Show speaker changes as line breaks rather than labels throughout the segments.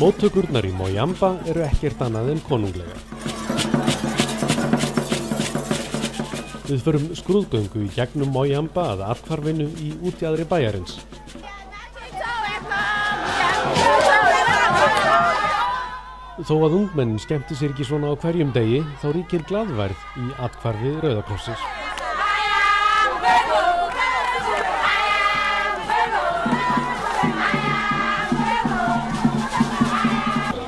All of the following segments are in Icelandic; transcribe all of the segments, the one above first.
Móttökurnar í Moyamba eru ekkert annað en konunglegar. Við förum skrúðgöngu í gegnum Moyamba að athvarfinu í útjaðri bæjarins. Þó að ungmennin skemmti sér ekki svona á hverjum degi, þá ríkir glaðværð í athvarfi Rauða krossins.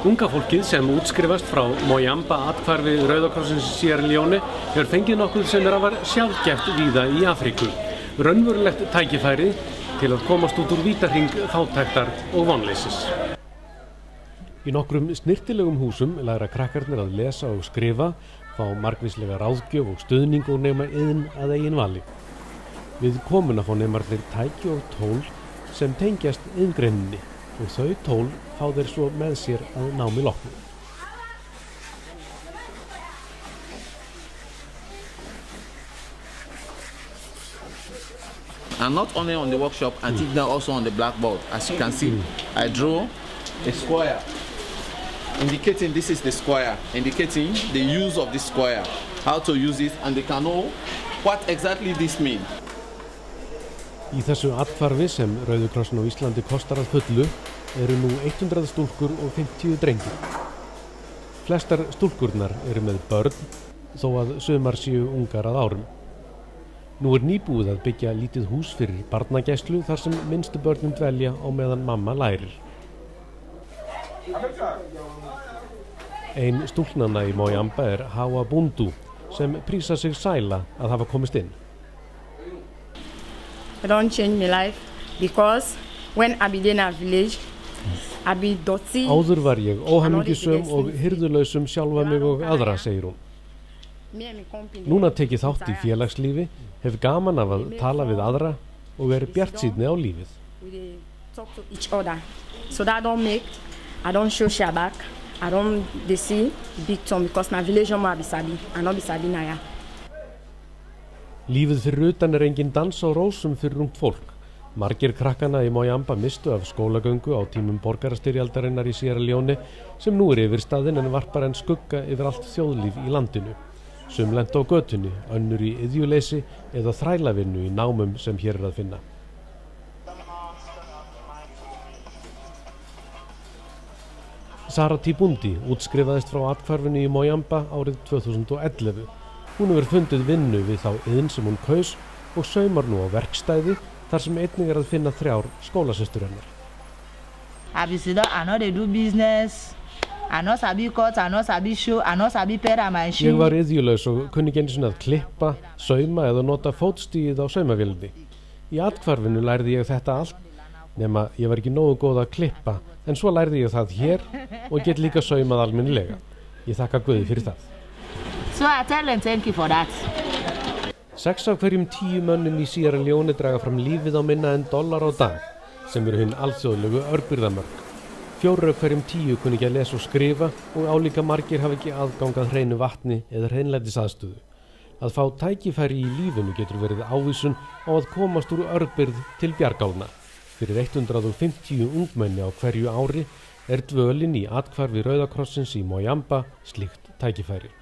Unga fólkið sem útskrifast frá Moyamba athvarfi Rauða krossins í Sierra Leone hefur fengið nokkuð sem afar sjaldgæft víða í Afríku. Raunverulegt tækifæri til að komast út úr vítahring fátæktar og vonleysis. Í nokkrum snyrtilegum húsum læra krakkarnir að lesa og skrifa, fá margvíslega ráðgjöf og stuðning og nema iðn að eigin vali. Við komuna fá nemarnir tæki og tól sem tengjast iðngreininni og þau tól fá þeir svo með sér að námi loknu.
And not only on the workshop, I teach them also on the blackboard. As you can see, I draw a square, indicating this is the square, indicating the use of this square, how to use it, and they can know what exactly this means.
Í þessu athvarfi sem Rauði krossinn á Íslandi kostar að fullu eru nú 100 stúlkur og 50 drengir. Flestar stúlkurnar eru með börn, þó að sumar séu ungar að árum. Nú er nýbúið að byggja lítið hús fyrir barnagæslu þar sem minnstu börnum dvelja á meðan mamma lærir. Ein stúlknanna í Moyamba er Hawa Bundu sem prísar sig sæla að hafa komist inn.
I don't change my life because when I be in a village, I be dirty.
Áður var ég óhamingjusöm og hirðulausum sjálfa mig og aðra, segir hún. Núna tek ég þátt í félagslífi, hef gaman af að tala við aðra og er bjartsýnni á lífið.
We talk to each other, so that I don't show back, I don't see big time because my village ma be sabi, I no be sabi naya.
Lífið fyrir utan er engin dans á rósum fyrir ungt fólk. Margir krakkana í Moyamba mistu af skólagöngu á tímum borgarastyrjaldarinnar í Sierra Leone sem nú er yfirstaðinn en varpar enn skugga yfir allt þjóðlíf í landinu. Sum lenda á götunni, önnur í iðjuleysi eða þrælavinnu í námum sem hér er að finna. Sara Tibundi útskrifaðist frá athvarfinu í Moyamba árið 2011. Hún hefur fundið vinnu við þá iðn sem hún kaus og saumar nú á verkstæði þar sem einnig er að finna 3 skólasystur hennar. Ég var iðjulaus og kunni ekki einu sinni að klippa, sauma eða nota fótstigið á saumavélinni. Í athvarfinu lærði ég þetta allt, nema ég var ekki nógu góð að klippa, en svo lærði ég það hér og get líka saumað almennilega. Ég þakka Guði fyrir það.
So I tell them thank you for that.
6 af hverjum 10 mönnum í Sierra Leone draga fram lífið á minna en $1 á dag, sem eru hinn alþjóðlegu örbirgðamörk. 4 af hverjum 10 kunni ekki að lesa og skrifa og álíka margir hafa ekki aðgang að hreinu vatni eða hreinlætisaðstöðu. Að fá tækifæri í lífinu getur verið ávísun á að komast úr örbirgð til bjargálna. Fyrir 150 ungmenni á hverju ári er dvölin í athvarfi Rauða krossins í Moyamba slíkt tækifæri.